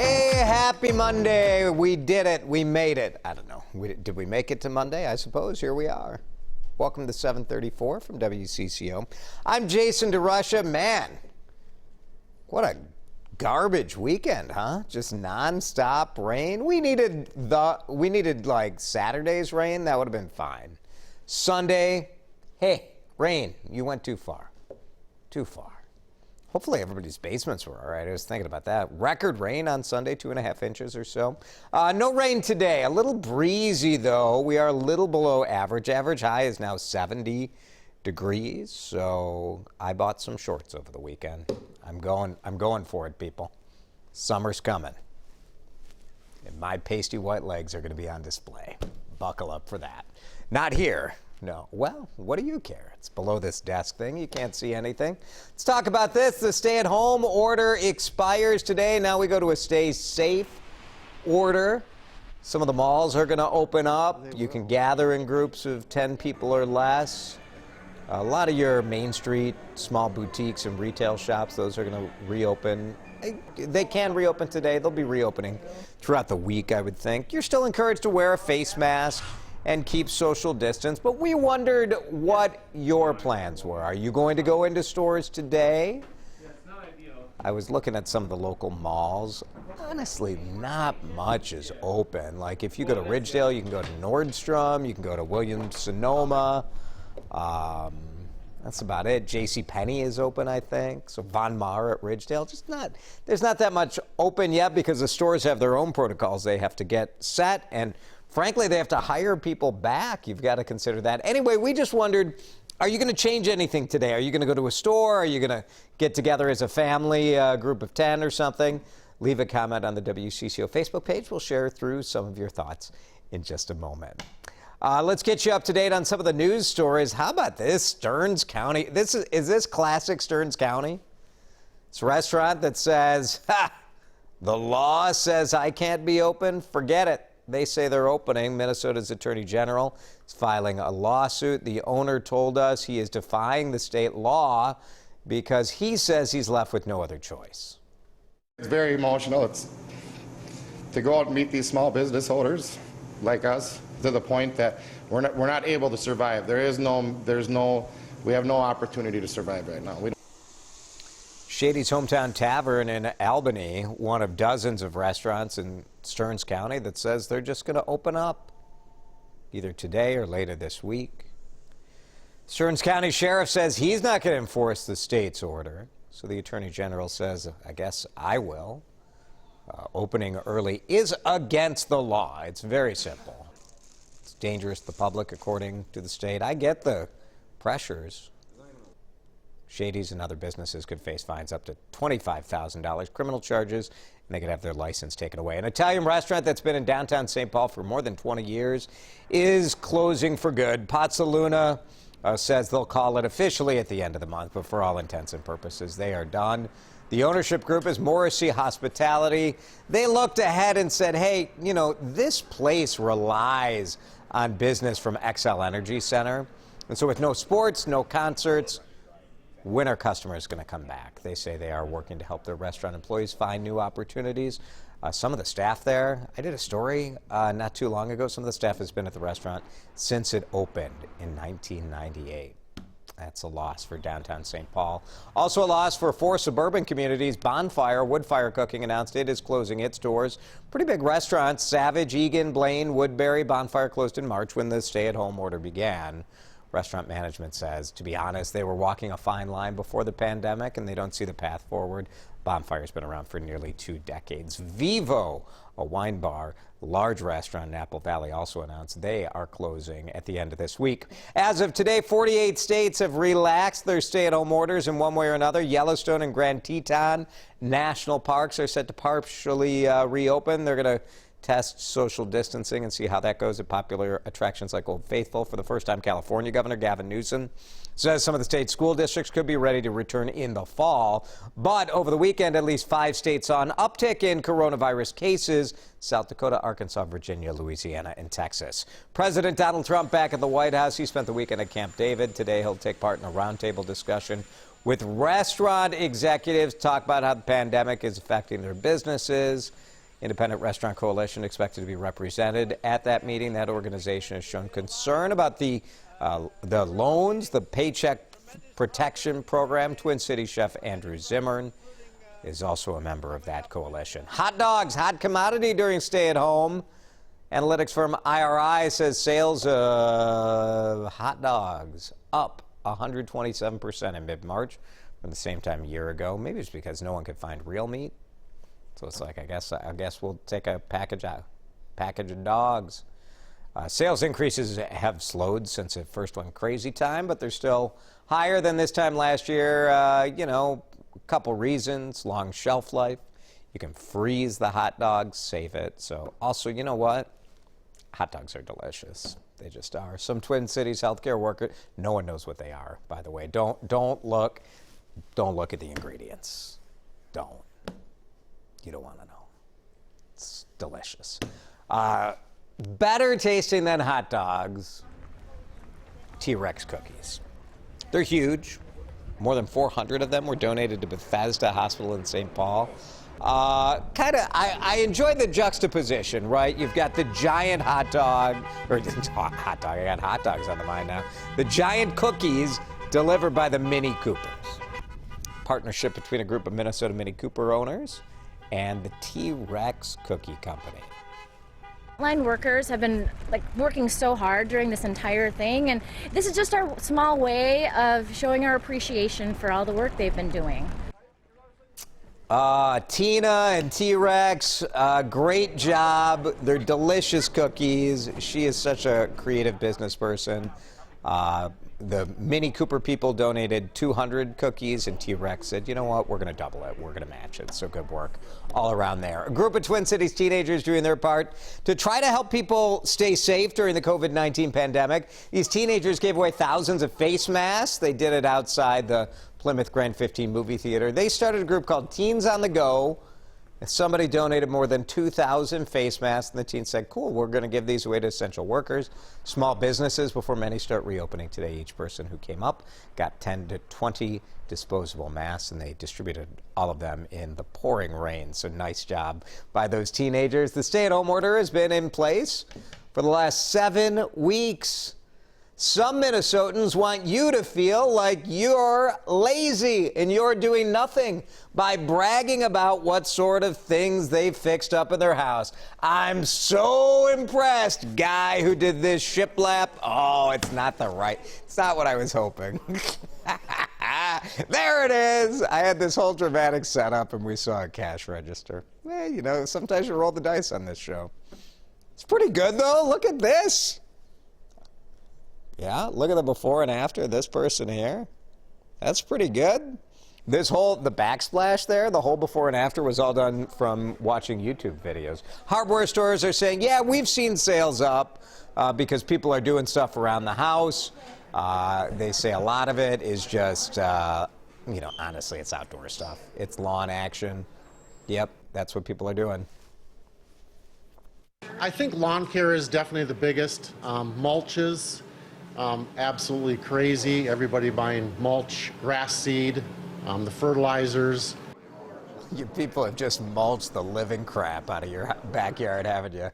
Hey, happy Monday. We did it. We made it. I don't know. Did we make it to Monday? I suppose. Here we are. Welcome to 734 from WCCO. I'm Jason DeRusha. Man, what a garbage weekend, huh? Just nonstop rain. We needed like Saturday's rain. That would have been fine. Sunday, hey, rain. You went too far. Too far. Hopefully everybody's basements were all right. I was thinking about that. Record rain on Sunday, 2.5 inches or so. No rain today. A little breezy, though. We are a little below average. Average high is now 70 degrees. So I bought some shorts over the weekend. I'm going for it, people. Summer's coming. And my pasty white legs are going to be on display. Buckle up for that. Not here. No. Well, what do you care? It's below this desk thing. You can't see anything. Let's talk about this. The stay-at-home order expires today. Now we go to a stay safe order. Some of the malls are going to open up. You can gather in groups of 10 people or less. A lot of your Main Street, small boutiques and retail shops, those are going to reopen. They can reopen today. They'll be reopening throughout the week, I would think. You're still encouraged to wear a face mask and keep social distance, but we wondered what your plans were. Are you going to go into stores today? Yeah, it's not ideal. I was looking at some of the local malls. Honestly, not much is open. Like if you go to Ridgedale, you can go to Nordstrom, you can go to Williams-Sonoma. That's about it. JCPenney is open, I think. So Von Maur at Ridgedale. There's not that much open yet because the stores have their own protocols they have to get set, and frankly, they have to hire people back. You've got to consider that. Anyway, we just wondered, are you going to change anything today? Are you going to go to a store? Are you going to get together as a family, group of 10 or something? Leave a comment on the WCCO Facebook page. We'll share through some of your thoughts in just a moment. Let's get you up to date on some of the news stories. How about this? Stearns County. Is this classic Stearns County? It's a restaurant that says, the law says I can't be open. Forget it. They say they're opening. Minnesota's Attorney General is filing a lawsuit. The owner told us he is defying the state law because he says he's left with no other choice. It's very emotional. It's to go out and meet these small business owners like us to the point that we're not able to survive. We have no opportunity to survive right now. Shady's Hometown Tavern in Albany, one of dozens of restaurants in Stearns County that says they're just going to open up either today or later this week. Stearns County Sheriff says he's not going to enforce the state's order. So the Attorney General says, I guess I will. Opening early is against the law. It's very simple. It's dangerous to the public, according to the state. I get the pressures. Shady's and other businesses could face fines up to $25,000, criminal charges, and they could have their license taken away. An Italian restaurant that's been in downtown St. Paul for more than 20 years is closing for good. Pazzaluna says they'll call it officially at the end of the month, but for all intents and purposes, they are done. The ownership group is Morrissey Hospitality. They looked ahead and said, hey, you know, this place relies on business from Xcel Energy Center. And so with no sports, no concerts, when are customers going to come back? They say they are working to help their restaurant employees find new opportunities. Some of the staff there, I did a story not too long ago. Some of the staff has been at the restaurant since it opened in 1998. That's a loss for downtown St. Paul. Also a loss for 4 suburban communities. Bonfire Wood Fire Cooking announced it is closing its doors. Pretty big restaurants, Savage, Egan, Blaine, Woodbury. Bonfire closed in March when the stay-at-home order began. Restaurant management says, to be honest, they were walking a fine line before the pandemic and they don't see the path forward. Bonfire's been around for nearly 2 decades. Vivo, a wine bar, large restaurant in Apple Valley, also announced they are closing at the end of this week. As of today, 48 states have relaxed their stay-at-home orders in one way or another. Yellowstone and Grand Teton National Parks are set to partially reopen. They're going to test social distancing and see how that goes at popular attractions like Old Faithful. For the first time, California Governor Gavin Newsom says some of the state school districts could be ready to return in the fall. But over the weekend, at least 5 states saw an uptick in coronavirus cases: South Dakota, Arkansas, Virginia, Louisiana, and Texas. President Donald Trump back at the White House. He spent the weekend at Camp David. Today, he'll take part in a roundtable discussion with restaurant executives talk about how the pandemic is affecting their businesses. Independent Restaurant Coalition expected to be represented at that meeting. That organization has shown concern about the loans, the Paycheck Protection Program. Twin Cities chef Andrew Zimmern is also a member of that coalition. Hot dogs, hot commodity during stay-at-home. Analytics firm IRI says sales of hot dogs up 127% in mid-March from the same time a year ago. Maybe it's because no one could find real meat. So it's like, I guess we'll take a package of dogs. Sales increases have slowed since it first went crazy time, but they're still higher than this time last year. A couple reasons: long shelf life. You can freeze the hot dogs, save it. So also, you know what? Hot dogs are delicious. They just are. Some Twin Cities healthcare workers, no one knows what they are, by the way. Don't look at the ingredients. Don't. You don't want to know. It's delicious. Better tasting than hot dogs, T-Rex cookies. They're huge. More than 400 of them were donated to Bethesda Hospital in St. Paul. I enjoy the juxtaposition, right? You've got the giant hot dog, I got hot dogs on the mind now. The giant cookies delivered by the Mini Coopers. Partnership between a group of Minnesota Mini Cooper owners and the T-Rex Cookie Company. Line workers have been working so hard during this entire thing, and this is just our small way of showing our appreciation for all the work they've been doing. Tina and T-Rex, great job. They're delicious cookies. She is such a creative business person. The Mini Cooper people donated 200 cookies, and T-Rex said, you know what, we're going to double it. We're going to match it. So good work all around there. A group of Twin Cities teenagers doing their part to try to help people stay safe during the COVID-19 pandemic. These teenagers gave away thousands of face masks. They did it outside the Plymouth Grand 15 movie theater. They started a group called Teens on the Go. Somebody donated more than 2,000 face masks, and the teens said, cool, we're going to give these away to essential workers, small businesses before many start reopening today. Each person who came up got 10 to 20 disposable masks, and they distributed all of them in the pouring rain. So nice job by those teenagers. The stay-at-home order has been in place for the last 7 weeks. Some Minnesotans want you to feel like you're lazy and you're doing nothing by bragging about what sort of things they've fixed up in their house. I'm so impressed, guy who did this shiplap. Oh, it's not what I was hoping. There it is. I had this whole dramatic setup and we saw a cash register. Sometimes you roll the dice on this show. It's pretty good though. Look at this. Yeah, look at the before and after this person here. That's pretty good. The backsplash there, the whole before and after was all done from watching YouTube videos. Hardware stores are saying, yeah, we've seen sales up because people are doing stuff around the house. They say a lot of it is just, honestly, it's outdoor stuff. It's lawn action. Yep, that's what people are doing. I think lawn care is definitely the biggest. Mulches. Absolutely crazy. Everybody buying mulch, grass seed, the fertilizers. You people have just mulched the living crap out of your backyard, haven't you?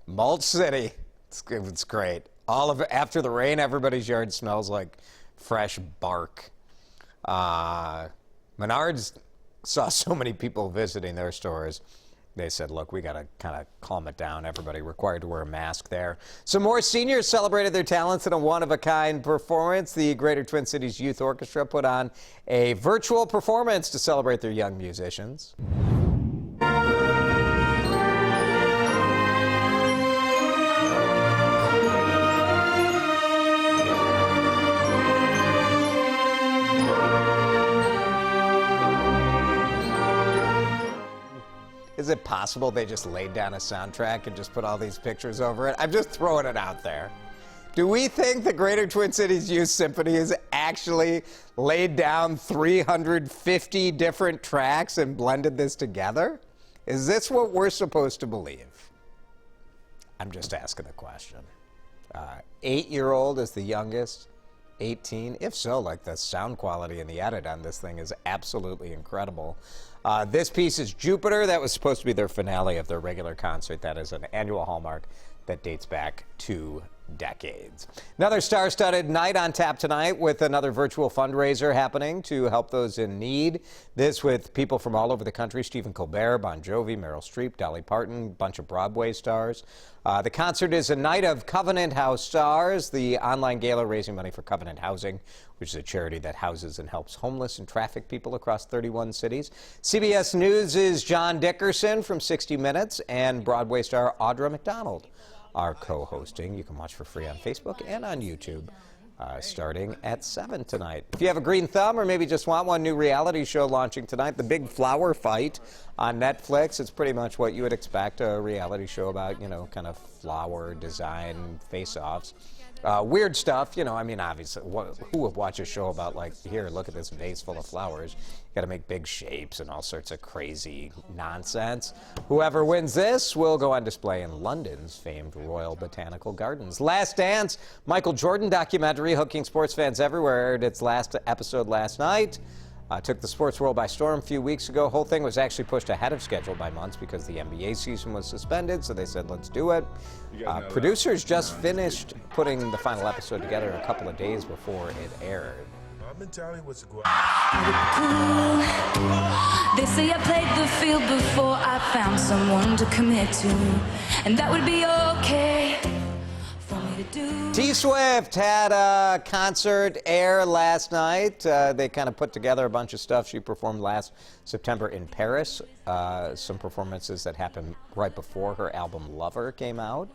Mulch City. It's great. After the rain, everybody's yard smells like fresh bark. Menards saw so many people visiting their stores. They said, look, we got to kind of calm it down. Everybody required to wear a mask there. Some more seniors celebrated their talents in a one-of-a-kind performance. The Greater Twin Cities Youth Orchestra put on a virtual performance to celebrate their young musicians. Is it possible they just laid down a soundtrack and just put all these pictures over it? I'm just throwing it out there. Do we think the Greater Twin Cities Youth Symphony has actually laid down 350 different tracks and blended this together? Is this what we're supposed to believe? I'm just asking the question. 8-year-old is the youngest. 18? If so, like the sound quality and the edit on this thing is absolutely incredible. This piece is Jupiter. That was supposed to be their finale of their regular concert. That is an annual Hallmark that dates back 2 decades. Another star-studded night on tap tonight with another virtual fundraiser happening to help those in need. This with people from all over the country: Stephen Colbert, Bon Jovi, Meryl Streep, Dolly Parton, a bunch of Broadway stars. The concert is a night of Covenant House Stars, the online gala raising money for Covenant Housing, which is a charity that houses and helps homeless and trafficked people across 31 cities. CBS News' John Dickerson from 60 Minutes and Broadway star Audra McDonald are co-hosting. You can watch for free on Facebook and on YouTube starting at 7 tonight. If you have a green thumb or maybe just want one, new reality show launching tonight, The Big Flower Fight on Netflix. It's pretty much what you would expect, a reality show about, you know, kind of flower design face-offs. Weird stuff, you know, I mean, obviously, who would watch a show about, like, here, look at this vase full of flowers. You got to make big shapes and all sorts of crazy nonsense. Whoever wins this will go on display in London's famed Royal Botanical Gardens. Last Dance, Michael Jordan documentary hooking sports fans everywhere, aired its last episode last night. Took the sports world by storm a few weeks ago. Whole thing was actually pushed ahead of schedule by months because the NBA season was suspended, so they said, let's do it. Producers just finished putting the final episode together a couple of days before it aired. My mentality was to go They say I played the field before I found someone to commit to, and that would be okay for me to do. T-Swift had a concert air last night. They kind of put together a bunch of stuff. She performed last September in Paris. Some performances that happened right before her album Lover came out.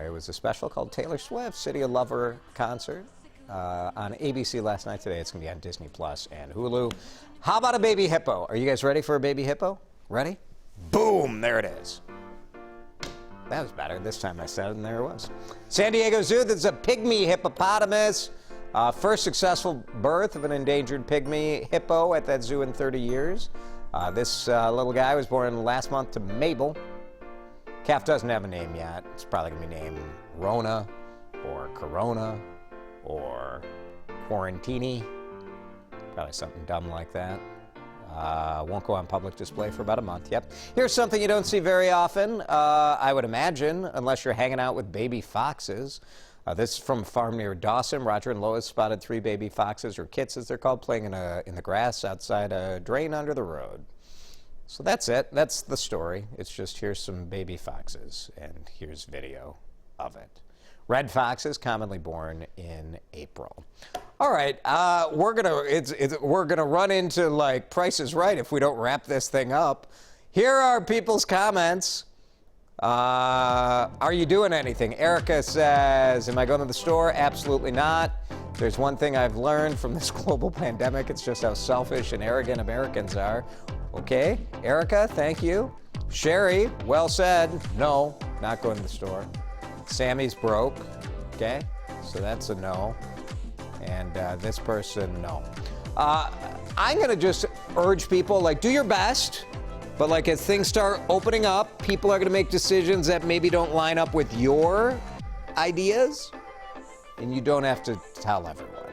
It was a special called Taylor Swift City of Lover concert on ABC last night. Today it's going to be on Disney Plus and Hulu. How about a baby hippo? Are you guys ready for a baby hippo? Ready? Boom, there it is. That was better. This time I said it, and there it was. San Diego Zoo, there's a pygmy hippopotamus. First successful birth of an endangered pygmy hippo at that zoo in 30 years. This little guy was born last month to Mabel. Calf doesn't have a name yet. It's probably going to be named Rona or Corona or Quarantini. Probably something dumb like that. Won't go on public display for about a month. Yep. Here's something you don't see very often, I would imagine, unless you're hanging out with baby foxes. This is from a farm near Dawson. Roger and Lois spotted 3 baby foxes, or kits as they're called, playing in the grass outside a drain under the road. So that's it. That's the story. It's just here's some baby foxes, and here's video of it. Red foxes, commonly born in April. All right, we're gonna run into like Price is Right if we don't wrap this thing up. Here are people's comments. Are you doing anything? Erica says, am I going to the store? Absolutely not. There's one thing I've learned from this global pandemic. It's just how selfish and arrogant Americans are. Okay, Erica, thank you. Sherry, well said. No, not going to the store. Sammy's broke. Okay, so that's a no. And this person, no. I'm going to just urge people, like, do your best. But, like, as things start opening up, people are going to make decisions that maybe don't line up with your ideas. And you don't have to tell everyone.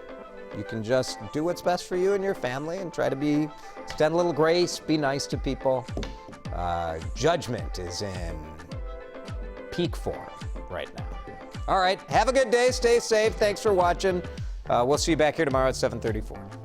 You can just do what's best for you and your family and try to extend a little grace, be nice to people. Judgment is in peak form right now. All right, have a good day. Stay safe. Thanks for watching. We'll see you back here tomorrow at 7:34.